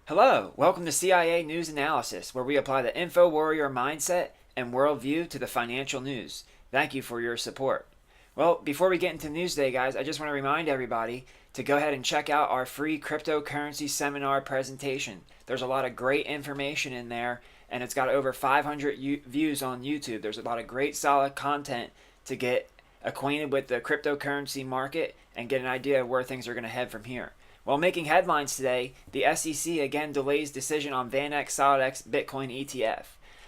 Hello, welcome to CIA News Analysis, where we apply the info warrior mindset and worldview to the financial news. Thank you for your support. Well, before we get into news today, guys, I just want to remind everybody to go ahead and check out our free cryptocurrency seminar presentation. There's a lot of great information in there, and it's got over 500 views on YouTube. There's a lot of great solid content to get acquainted with the cryptocurrency market and get an idea of where things are going to head from here. While making headlines today, the SEC again delays decision on VanEck SolidX Bitcoin ETF.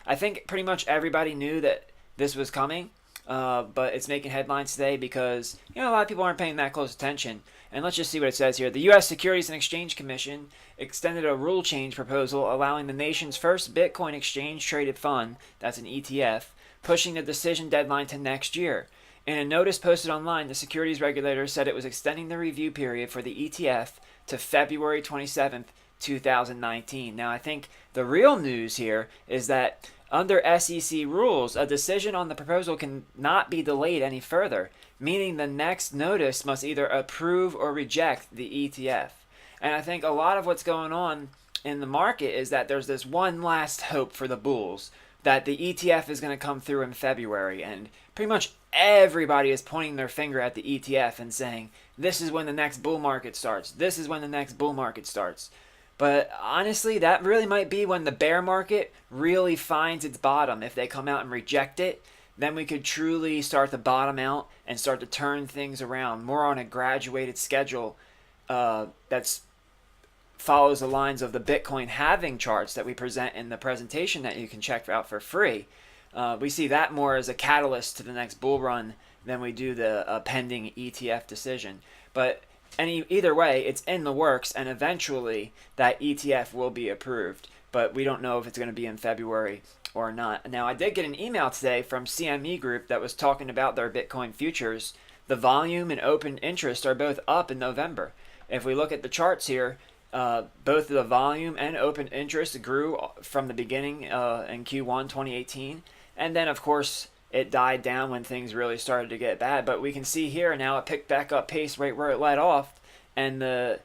I think pretty much everybody knew that this was coming, but it's making headlines today because a lot of people aren't paying that close attention. And let's just see what it says here. The U.S. Securities and Exchange Commission extended a rule change proposal allowing the nation's first Bitcoin exchange-traded fund, that's an ETF, pushing the decision deadline to next year. In a notice posted online, the securities regulator said it was extending the review period for the ETF to February 27th, 2019. Now, I think the real news here is that under SEC rules, a decision on the proposal cannot be delayed any further, meaning the next notice must either approve or reject the ETF. And I think a lot of what's going on in the market is that there's this one last hope for the bulls, that the ETF is going to come through in February, and pretty much everybody is pointing their finger at the ETF and saying, this is when the next bull market starts. This is when the next bull market starts. But honestly, that really might be when the bear market really finds its bottom. If they come out and reject it, then we could truly start to bottom out and start to turn things around more on a graduated schedule that's follows the lines of the Bitcoin halving charts that we present in the presentation that you can check out for free. We see that more as a catalyst to the next bull run than we do the pending ETF decision. But either way, it's in the works, and eventually that ETF will be approved. But we don't know if it's going to be in February or not. Now, I did get an email today from CME Group that was talking about their Bitcoin futures. The volume and open interest are both up in November. If we look at the charts here, both the volume and open interest grew from the beginning in Q1 2018. And then, of course, it died down when things really started to get bad. But we can see here now it picked back up pace right where it let off. And the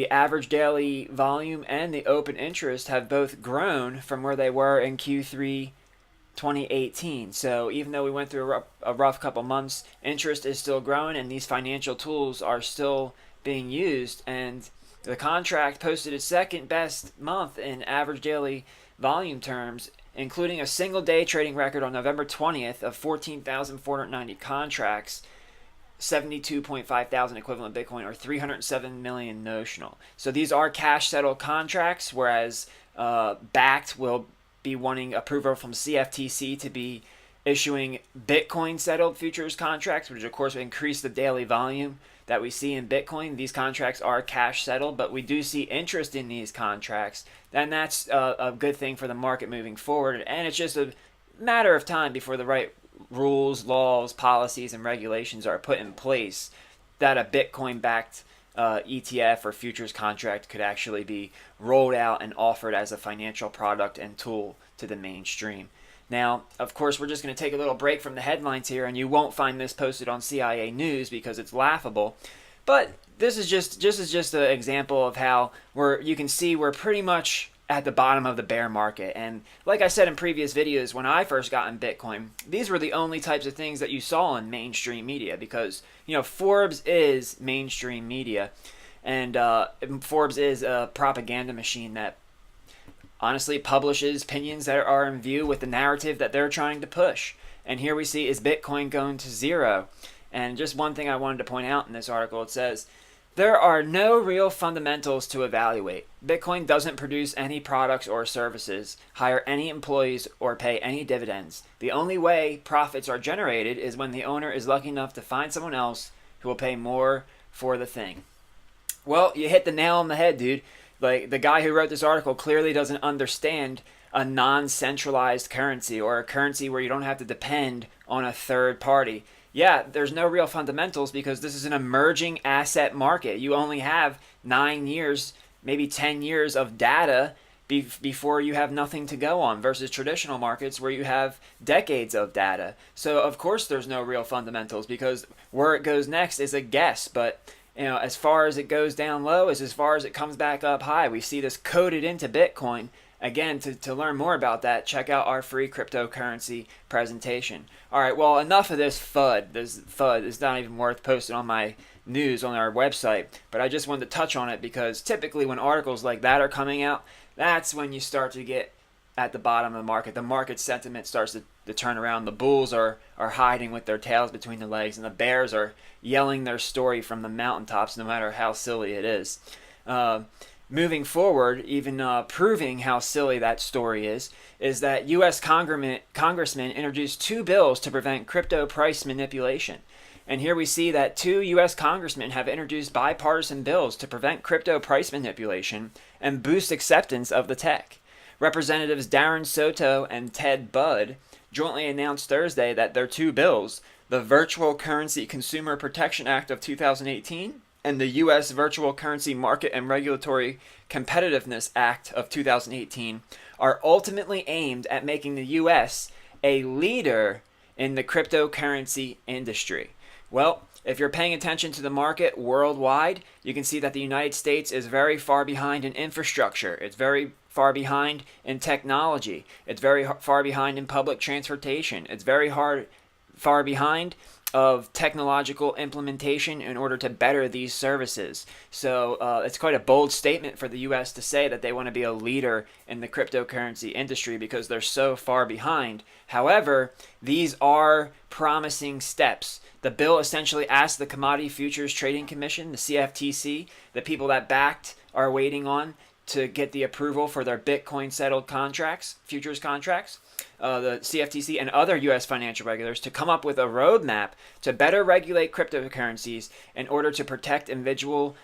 average daily volume and the open interest have both grown from where they were in Q3 2018. So even though we went through a rough couple months, interest is still growing, and these financial tools are still being used. And the contract posted its second best month in average daily volume terms, including a single day trading record on November 20th of 14,490 contracts, 72.5 thousand equivalent Bitcoin, or 307 million notional. So these are cash settled contracts, whereas Backed will be wanting approval from CFTC to be issuing Bitcoin settled futures contracts, which of course will increase the daily volume that we see in Bitcoin. These contracts are cash settled, but we do see interest in these contracts, and that's a good thing for the market moving forward. And it's just a matter of time before the right rules, laws, policies, and regulations are put in place that a Bitcoin-backed ETF or futures contract could actually be rolled out and offered as a financial product and tool to the mainstream. Now, of course, we're just going to take a little break from the headlines here, and you won't find this posted on CIA News because it's laughable. But this is just an example of how you can see we're pretty much at the bottom of the bear market. And like I said in previous videos, when I first got in Bitcoin, these were the only types of things that you saw in mainstream media because, Forbes is mainstream media, and Forbes is a propaganda machine that honestly publishes opinions that are in view with the narrative that they're trying to push. And here we see, is Bitcoin going to zero? And just one thing I wanted to point out in this article, it says, there are no real fundamentals to evaluate. Bitcoin doesn't produce any products or services, hire any employees, or pay any dividends. The only way profits are generated is when the owner is lucky enough to find someone else who will pay more for the thing. Well, you hit the nail on the head, dude. Like, the guy who wrote this article clearly doesn't understand a non-centralized currency, or a currency where you don't have to depend on a third party. Yeah, there's no real fundamentals because this is an emerging asset market. You only have 9 years, maybe 10 years of data before you have nothing to go on, versus traditional markets where you have decades of data. So of course there's no real fundamentals because where it goes next is a guess. But as far as it goes down low is as far as it comes back up high. We see this coded into Bitcoin. Again, to learn more about that, check out our free cryptocurrency presentation. All right, well, enough of this FUD. This FUD is not even worth posting on my news on our website, but I just wanted to touch on it because typically when articles like that are coming out, that's when you start to get at the bottom of the market. The market sentiment starts to turn around. The bulls are hiding with their tails between the legs, and the bears are yelling their story from the mountaintops, no matter how silly it is. Moving forward, even proving how silly that story is that U.S. Congressmen introduced 2 bills to prevent crypto price manipulation. And here we see that 2 U.S. congressmen have introduced bipartisan bills to prevent crypto price manipulation and boost acceptance of the tech. Representatives Darren Soto and Ted Budd jointly announced Thursday that their 2 bills, the Virtual Currency Consumer Protection Act of 2018 and the U.S. Virtual Currency Market and Regulatory Competitiveness Act of 2018, are ultimately aimed at making the U.S. a leader in the cryptocurrency industry. Well, if you're paying attention to the market worldwide, you can see that the United States is very far behind in infrastructure. It's very far behind in technology. It's very far behind in public transportation. It's very far behind of technological implementation in order to better these services. So it's quite a bold statement for the U.S. to say that they want to be a leader in the cryptocurrency industry because they're so far behind. However, these are promising steps. The bill essentially asks the Commodity Futures Trading Commission, the CFTC, the people that backed are waiting on to get the approval for their Bitcoin settled contracts, futures contracts, the CFTC and other U.S. financial regulators to come up with a roadmap to better regulate cryptocurrencies in order to protect individuals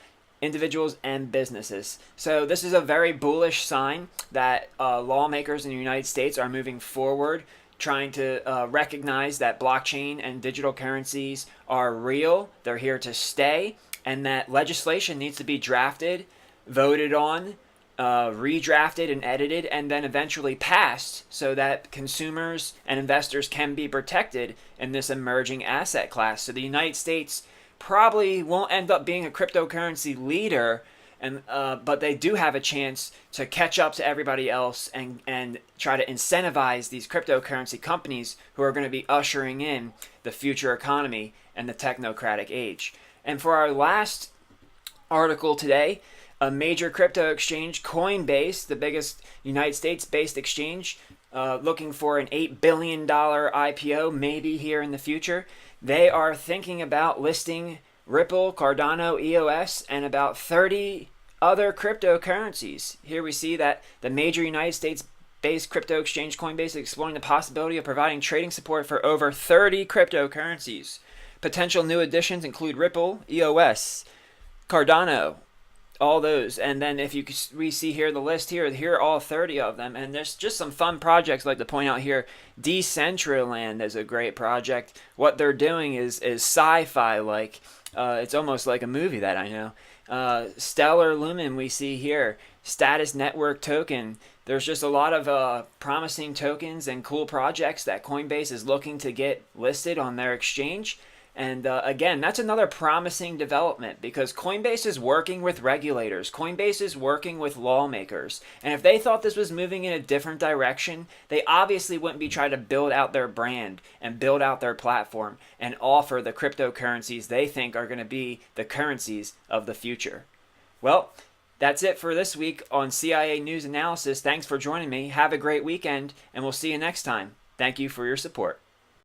and businesses. So this is a very bullish sign that lawmakers in the United States are moving forward, trying to recognize that blockchain and digital currencies are real, they're here to stay, and that legislation needs to be drafted, voted on, redrafted and edited, and then eventually passed so that consumers and investors can be protected in this emerging asset class. So the United States probably won't end up being a cryptocurrency leader, but they do have a chance to catch up to everybody else and try to incentivize these cryptocurrency companies who are going to be ushering in the future economy and the technocratic age. And for our last article today, a major crypto exchange, Coinbase, the biggest United States-based exchange, looking for an $8 billion IPO maybe here in the future. They are thinking about listing Ripple, Cardano, EOS, and about 30 other cryptocurrencies. Here we see that the major United States-based crypto exchange Coinbase is exploring the possibility of providing trading support for over 30 cryptocurrencies. Potential new additions include Ripple, EOS, Cardano, all those. And then if we see here the list here are all 30 of them. And there's just some fun projects I'd like to point out here. Decentraland is a great project. What they're doing is sci-fi like. It's almost like a movie that I know. Stellar Lumen we see here. Status Network Token. There's just a lot of promising tokens and cool projects that Coinbase is looking to get listed on their exchange. And again, that's another promising development because Coinbase is working with regulators. Coinbase is working with lawmakers. And if they thought this was moving in a different direction, they obviously wouldn't be trying to build out their brand and build out their platform and offer the cryptocurrencies they think are going to be the currencies of the future. Well, that's it for this week on CIA News Analysis. Thanks for joining me. Have a great weekend, and we'll see you next time. Thank you for your support.